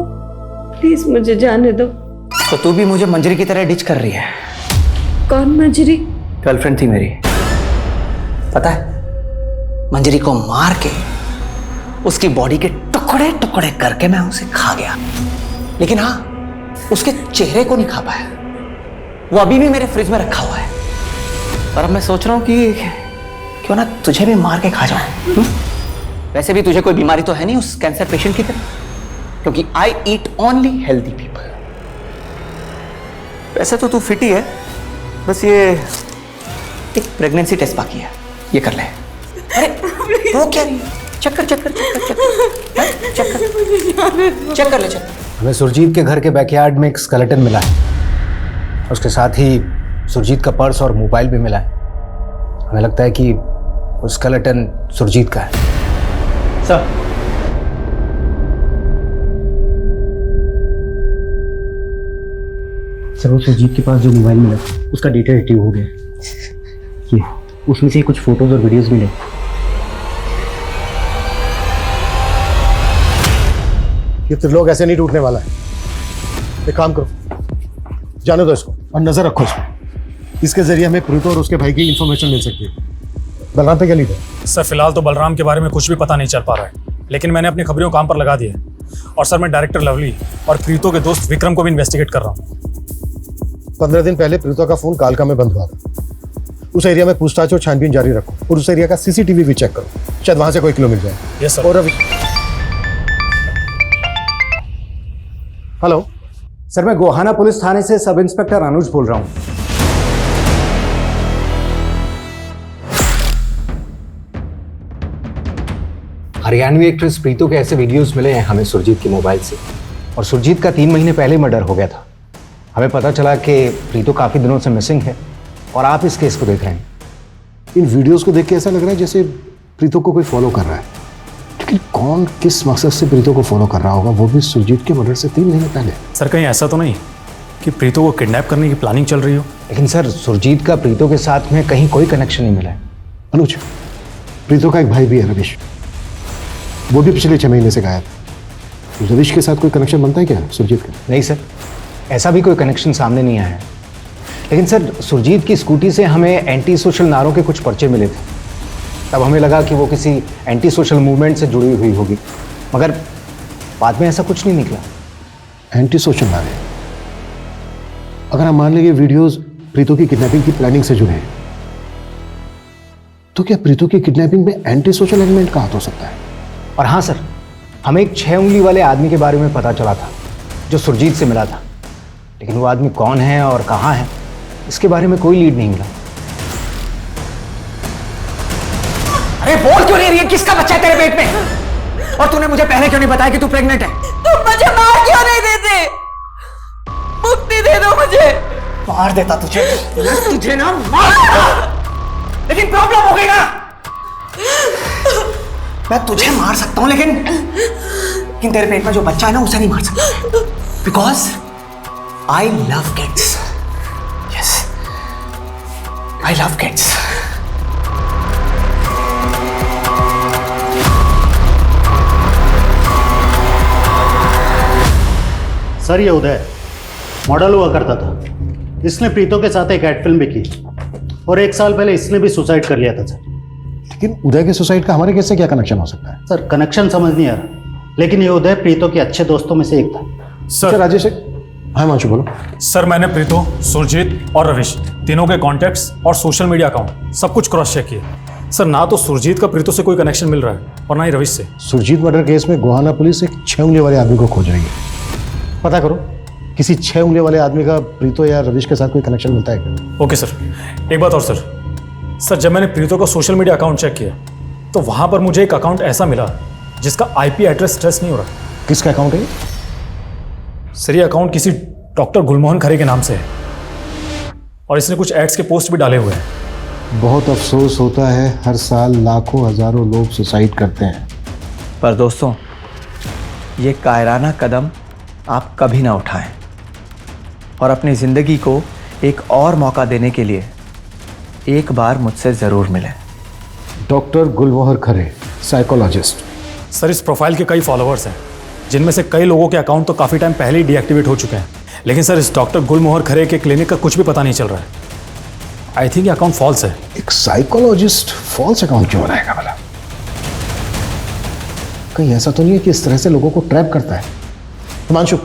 प्लीज मुझे जाने दो। तो तू भी मुझे मंजरी की तरह डिच कर रही है? कौन मंजरी? गर्लफ्रेंड थी मेरी, पता है? मंजरी को मार के उसकी बॉडी के टुकड़े टुकड़े करके मैं उसे खा गया, लेकिन हाँ, उसके चेहरे को नहीं खा पाया। वो अभी भी मेरे फ्रिज में रखा हुआ है, और अब मैं सोच रहा हूँ कि क्यों ना तुझे भी मार के खा जाऊं। वैसे भी तुझे कोई बीमारी तो है नहीं उस कैंसर पेशेंट की तरह, क्योंकि आई ईट ओनली हेल्दी पीपल। वैसे तो तू फिट ही है, बस ये एक प्रेगनेंसी टेस्ट बाकी है, ये कर ले। अरे वो क्या रही है? चेक कर, चेक कर, चेक कर, चेक कर, चेक कर, चेक कर ले, चेक। हमें सुरजीत के घर के बैकयार्ड में एक स्केलेटन मिला है, उसके साथ ही सुरजीत का पर्स और मोबाइल भी मिला है। हमें लगता है कि वो स्केलेटन सुरजीत का है। सर, सर वो सुजीत के पास जो मोबाइल मिला उसका डेटा रिट्रीव हो गया। ये उसमें से कुछ फोटोज और वीडियोस मिले। ये त्रिलोक ऐसे नहीं टूटने वाला है। एक काम करो, जाने दो इसको और नजर रखो इसको। इसके जरिए हमें प्रीतो और उसके भाई की इंफॉर्मेशन मिल सकती है। बलराम पे क्या लीड है? सर फिलहाल तो बलराम के बारे में कुछ भी पता नहीं चल पा रहा है, लेकिन मैंने अपनी खबरों को काम पर लगा दिया है। और सर मैं डायरेक्टर लवली और प्रीतो के दोस्त विक्रम को भी इन्वेस्टिगेट कर रहा हूँ। 15 दिन पहले प्रीतो का फोन कालका में बंद हुआ था। उस एरिया में पूछताछ और छानबीन जारी रखो और उस एरिया का सीसीटीवी भी चेक करो, शायद वहां से कोई क्लू मिल जाए। Yes sir. और अभी हेलो सर, मैं गोहाना पुलिस थाने से सब इंस्पेक्टर अनुज बोल रहा हूँ। हरियाणवी एक्ट्रेस प्रीतो के ऐसे वीडियोस मिले हैं हमें सुरजीत के मोबाइल से, और सुरजीत का 3 महीने पहले मर्डर हो गया था। हमें पता चला कि प्रीतो काफ़ी दिनों से मिसिंग है और आप इस केस को देख रहे हैं। इन वीडियोस को देख के ऐसा लग रहा है जैसे प्रीतो को कोई फॉलो कर रहा है, लेकिन कौन किस मकसद से प्रीतो को फॉलो कर रहा होगा, वो भी सुरजीत के मर्डर से 3 महीने पहले। सर कहीं ऐसा तो नहीं कि प्रीतो को किडनैप करने की प्लानिंग चल रही हो? लेकिन सर सुरजीत का प्रीतो के साथ में कहीं कोई कनेक्शन नहीं मिला है। अनुज, प्रीतो का एक भाई भी है रविश, वो भी पिछले 6 महीने से गायब है। रविश के साथ कोई कनेक्शन बनता है क्या सुरजीत का? नहीं सर, ऐसा भी कोई कनेक्शन सामने नहीं आया है। लेकिन सर सुरजीत की स्कूटी से हमें एंटी सोशल नारों के कुछ पर्चे मिले थे। तब हमें लगा कि वो किसी एंटी सोशल मूवमेंट से जुड़ी हुई होगी, मगर बाद में ऐसा कुछ नहीं निकला। एंटी सोशल नारे? अगर हम मान लें ये वीडियोस प्रीतो की किडनैपिंग की प्लानिंग से जुड़े हैं, तो क्या प्रीतो की किडनैपिंग में एंटी सोशल एलिमेंट का हाथ हो सकता है? और हाँ सर, हमें एक 6 उंगली वाले आदमी के बारे में पता चला था जो सुरजीत से मिला था, लेकिन वो आदमी कौन है और कहाँ है इसके बारे में कोई लीड नहीं मिला। अरे बोल क्यों नहीं रही है? किसका बच्चा है तेरे पेट में? और तूने मुझे पहले क्यों नहीं बताया कि तू प्रेग्नेंट है? तुम मुझे मार क्यों नहीं देते? मुक्ति दे दो मुझे। मार देता तुझे ना मार देता। लेकिन प्रॉब्लम हो गई ना, मैं तुझे मार सकता हूं लेकिन तेरे पेट में जो बच्चा है ना उसे नहीं मार सकता, because I love kids. Yes, I love kids. Sir ये उदय मॉडल हुआ करता था। इसने प्रीतो के साथ एक एड फिल्म भी की और 1 साल पहले इसने भी सुसाइड कर लिया था सर। लेकिन उदय के सुसाइड का हमारे केस से क्या कनेक्शन हो सकता है? सर कनेक्शन समझ नहीं आ रहा, लेकिन ये उदय प्रीतो के अच्छे दोस्तों में से एक था। सर राजेश, हाँ मांशु बोलो। सर मैंने प्रीतो, सुरजीत और रविश तीनों के कॉन्टैक्ट्स और सोशल मीडिया अकाउंट सब कुछ क्रॉस चेक किए। सर ना तो सुरजीत का प्रीतो से कोई कनेक्शन मिल रहा है और ना ही रविश से। सुरजीत मर्डर केस में गोहाना पुलिस एक 6 उंगली वाले आदमी को खोज रही है। पता करो किसी 6 उंगली वाले आदमी का प्रीतो या रविश के साथ कोई कनेक्शन मिलता है क्या? Okay sir. एक बात और सर, जब मैंने प्रीतो का सोशल मीडिया अकाउंट चेक किया तो वहां पर मुझे एक अकाउंट ऐसा मिला जिसका आईपी एड्रेस ट्रेस नहीं हो रहा। किसका अकाउंट है? सर ये अकाउंट किसी डॉक्टर गुलमोहन खरे के नाम से है और इसने कुछ एड्स के पोस्ट भी डाले हुए हैं। बहुत अफसोस होता है, हर साल लाखों हजारों लोग सुसाइड करते हैं। पर दोस्तों ये कायराना कदम आप कभी ना उठाएं और अपनी ज़िंदगी को एक और मौका देने के लिए एक बार मुझसे ज़रूर मिलें। डॉक्टर गुलमोहर खरे, साइकोलॉजिस्ट। सर इस प्रोफाइल के कई फॉलोअर्स हैं जिनमें से कई लोगों के अकाउंट तो काफ़ी टाइम पहले ही डीएक्टिवेट हो चुके हैं, लेकिन सर इस डॉक्टर गुलमोहर खरे के क्लिनिक का कुछ भी पता नहीं चल रहा है। आई थिंक ये अकाउंट फॉल्स है। एक साइकोलॉजिस्ट फॉल्स अकाउंट क्यों बनाएगा भला? कहीं ऐसा तो नहीं है कि इस तरह से लोगों को ट्रैप करता है? हिमांशु,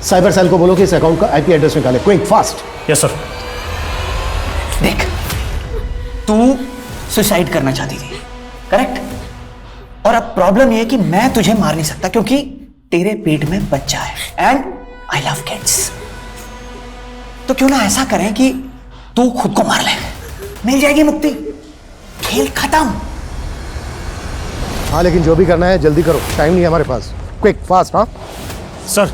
साइबर सेल को बोलो कि इस अकाउंट का आईपी एड्रेस निकाले, क्विक फास्ट। Yes sir. देख, तू सुसाइड करना चाहती थी, करेक्ट? और अब प्रॉब्लम ये है कि मैं तुझे मार नहीं सकता क्योंकि तेरे पेट में बच्चा है एंड आई लव किड्स। तो क्यों ना ऐसा करें कि तू खुद को मार ले, मिल जाएगी मुक्ति, खेल खत्म। हाँ लेकिन जो भी करना है जल्दी करो, टाइम नहीं है हमारे पास, क्विक फास्ट। हाँ सर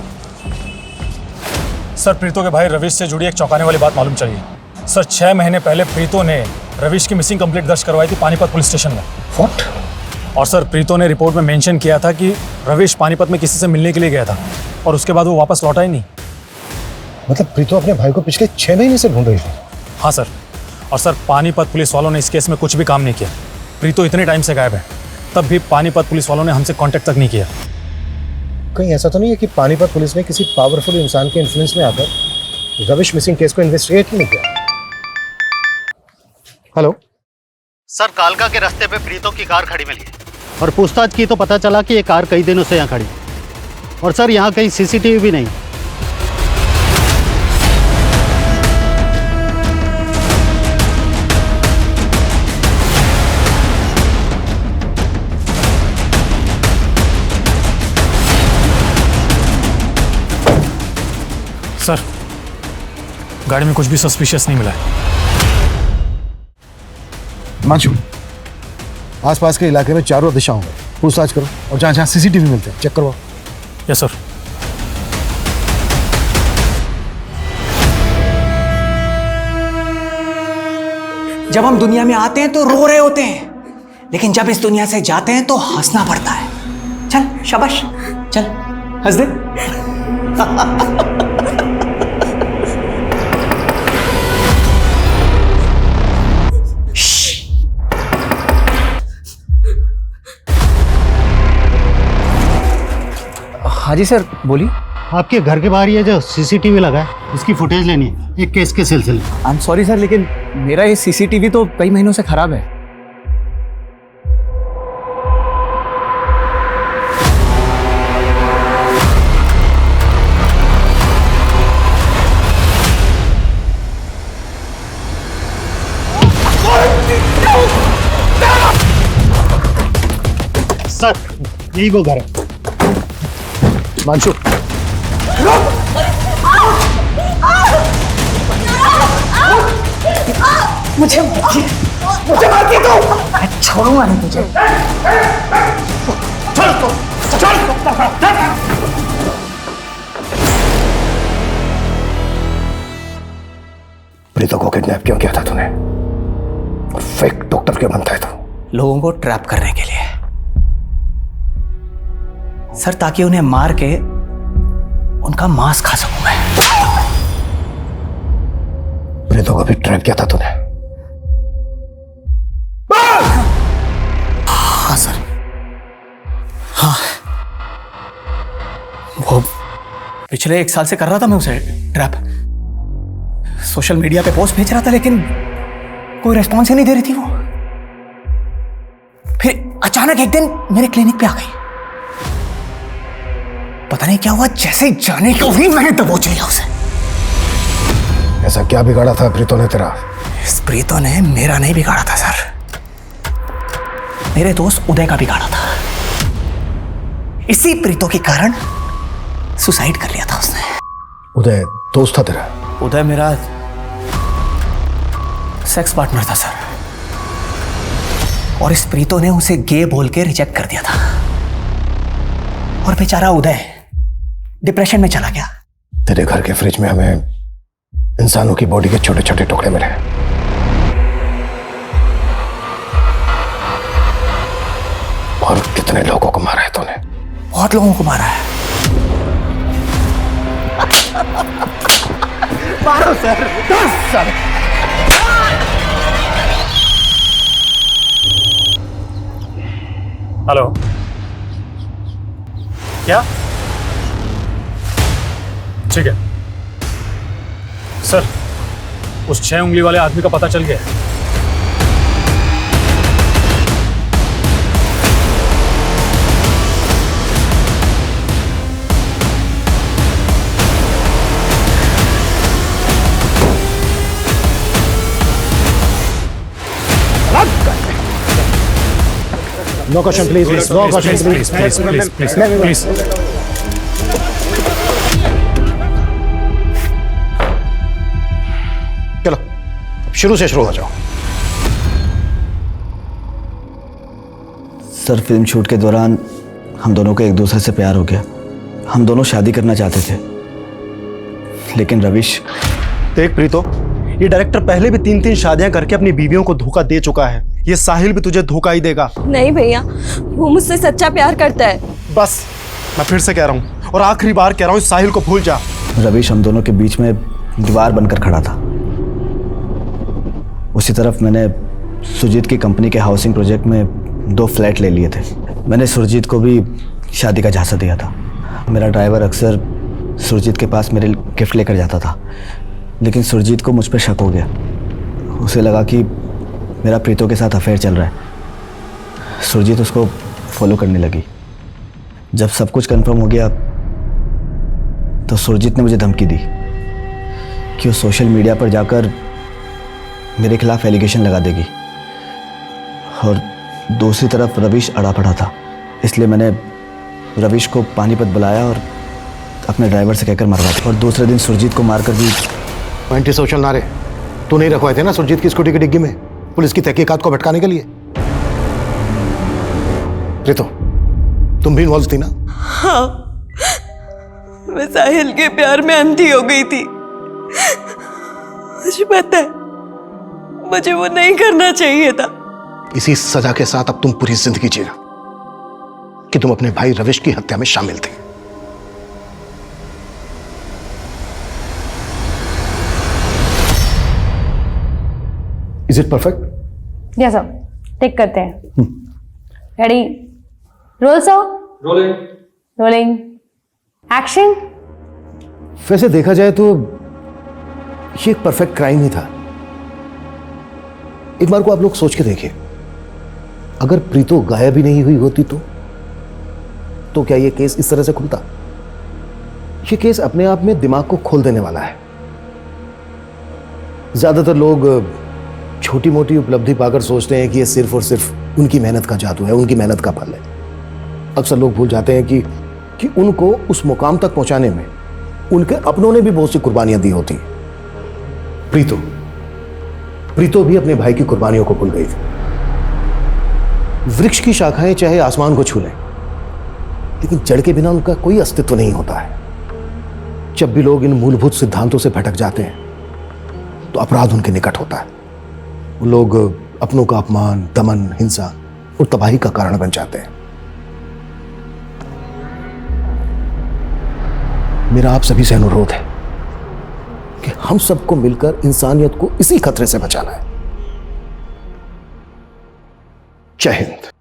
प्रीतो के भाई रविश से जुड़ी एक चौंकाने वाली बात मालूम चली है। सर 6 महीने पहले प्रीतो ने रविश की मिसिंग कंप्लेंट दर्ज करवाई थी पानीपत पुलिस स्टेशन में। व्हाट? और सर प्रीतो ने रिपोर्ट में मेंशन किया था कि रविश पानीपत में किसी से मिलने के लिए गया था और उसके बाद वो वापस लौटा ही नहीं। मतलब प्रीतो अपने भाई को पिछले 6 महीने से ढूंढ रही थी। हाँ सर, और सर पानीपत पुलिस वालों ने इस केस में कुछ भी काम नहीं किया। प्रीतो इतने टाइम से गायब है, तब भी पानीपत पुलिस वालों ने हमसे कांटेक्ट तक नहीं किया। कहीं ऐसा तो नहीं है कि पानीपत पुलिस ने किसी पावरफुल इंसान के इन्फ्लुएंस में आकर रविश मिसिंग केस को इन्वेस्टिगेट ही नहीं किया? हेलो सर, कालका के रास्ते पे प्रीतो की कार खड़ी मिली और पूछताछ की तो पता चला कि ये कार कई दिनों से यहाँ खड़ी। और सर, यहाँ कहीं सीसीटीवी भी नहीं। सर, गाड़ी में कुछ भी सस्पिशियस नहीं मिला है। मांशु, आसपास के इलाके में चारों दिशाओं में पूछताछ करो और जहाँ जहाँ सीसीटीवी मिलते हैं चेक करवाओ। Yes sir. जब हम दुनिया में आते हैं तो रो रहे होते हैं, लेकिन जब इस दुनिया से जाते हैं तो हंसना पड़ता है। चल शाबाश, चल हंस दे। हाँ जी सर, बोलिए। आपके घर के बाहर ये जो सीसीटीवी लगा है, इसकी फुटेज लेनी है एक केस के सिलसिले में। आई एम सॉरी सर, लेकिन मेरा ये सीसीटीवी तो कई महीनों से खराब है। सर, यही वो घर है। मांशु, मुझे मारती तो मैं छोड़ूंगा नहीं तुझे। प्रीतो को किडनैप क्यों किया था तूने? और फेक डॉक्टर क्यों बनता है तू? लोगों को ट्रैप करने के लिए सर, ताकि उन्हें मार के उनका मांस खा सकूं मैं। प्रीतो को भी ट्रैप किया था तूने? हाँ सर, हाँ। वो पिछले 1 साल से कर रहा था मैं उसे ट्रैप। सोशल मीडिया पे पोस्ट भेज रहा था, लेकिन कोई रिस्पॉन्स ही नहीं दे रही थी वो। फिर अचानक एक दिन मेरे क्लिनिक पे आ गई। पता नहीं क्या हुआ, जैसे ही जाने को ही मैंने दबोच लिया उसे। ऐसा क्या बिगाड़ा था प्रीतो ने तेरा? इस प्रीतो ने मेरा नहीं बिगाड़ा था सर, मेरे दोस्त उदय का बिगाड़ा था। इसी प्रीतो के कारण सुसाइड कर लिया था उसने। उदय दोस्त था तेरा? उदय मेरा सेक्स पार्टनर था सर, और इस प्रीतो ने उसे गे बोल के रिजेक्ट कर दिया था। और बेचारा उदय डिप्रेशन में चला गया। तेरे घर के फ्रिज में हमें इंसानों की बॉडी के छोटे छोटे टुकड़े मिले। और कितने लोगों को मारा है तूने? बहुत लोगों को मारा है। मारो सर, 10 सर। हेलो, क्या? ठीक है सर, उस 6 उंगली वाले आदमी का पता चल गया है। No question, please. No question, please. Please. चलो, शुरू से शुरू हो जाओ। सर, फिल्म शूट के दौरान हम दोनों को एक दूसरे से प्यार हो गया। हम दोनों शादी करना चाहते थे, लेकिन रविश। देख प्रीतो, ये डायरेक्टर पहले भी 3-3 शादियां करके अपनी बीवियों को धोखा दे चुका है। ये साहिल भी तुझे धोखा ही देगा। नहीं भैया, वो मुझसे सच्चा प्यार करता है। बस, मैं फिर से कह रहा हूँ और आखिरी बार कह रहा हूँ, इस साहिल को भूल जा। रविश हम दोनों के बीच में दीवार बनकर खड़ा था। उसी तरफ मैंने सुजीत की कंपनी के हाउसिंग प्रोजेक्ट में 2 फ्लैट ले लिए थे। मैंने सुरजीत को भी शादी का झांसा दिया था। मेरा ड्राइवर अक्सर सुरजीत के पास मेरे गिफ्ट लेकर जाता था, लेकिन सुरजीत को मुझ पर शक हो गया। उसे लगा कि मेरा प्रीतो के साथ अफेयर चल रहा है। सुरजीत उसको फॉलो करने लगी। जब सब कुछ कंफर्म हो गया तो सुरजीत ने मुझे धमकी दी कि वो सोशल मीडिया पर जाकर मेरे खिलाफ एलिगेशन लगा देगी। और दूसरी तरफ रविश अड़ा पड़ा था, इसलिए मैंने रविश को पानीपत बुलाया और अपने ड्राइवर से कहकर मरवा। और दूसरे दिन सुरजीत को मारकर भी। एंटी सोशल नारे तो नहीं रखवाए थे ना सुरजीत की स्कूटी की डिग्गी में, पुलिस की तहकीकात को भटकाने के लिए? प्रीतो, तुम भी इन्वॉल्व थी ना? हाँ, मैं साहिल के प्यार में अंधी हो गई थी। मुझे पता है, मुझे वो नहीं करना चाहिए था। इसी सजा के साथ अब तुम पूरी जिंदगी जीना कि तुम अपने भाई रविश की हत्या में शामिल थे। Is it perfect? Yes sir, take करते हैं। Ready, roll sir. Rolling. Rolling, action. वैसे देखा जाए तो ये एक परफेक्ट क्राइम ही था। एक बार को आप लोग सोच के देखिए, अगर प्रीतो गायब ही नहीं हुई होती तो क्या ये केस इस तरह से खुलता? ये केस अपने आप में दिमाग को खोल देने वाला है। ज्यादातर लोग छोटी मोटी उपलब्धि पाकर सोचते हैं कि ये सिर्फ और सिर्फ उनकी मेहनत का जादू है, उनकी मेहनत का फल है। अक्सर लोग भूल जाते हैं कि उनको उस मुकाम तक पहुंचाने में उनके अपनों ने भी बहुत सी कुर्बानियां दी होती। प्रीतो भी अपने भाई की कुर्बानियों को भूल गई थी। वृक्ष की शाखाएं चाहे आसमान को छू लें, लेकिन जड़ के बिना उनका कोई अस्तित्व नहीं होता है। जब भी लोग इन मूलभूत सिद्धांतों से भटक जाते हैं तो अपराध उनके निकट होता है। वो लोग अपनों का अपमान, दमन, हिंसा और तबाही का कारण बन जाते हैं। मेरा आप सभी से अनुरोध है कि हम सबको मिलकर इंसानियत को इसी खतरे से बचाना है। जय हिंद।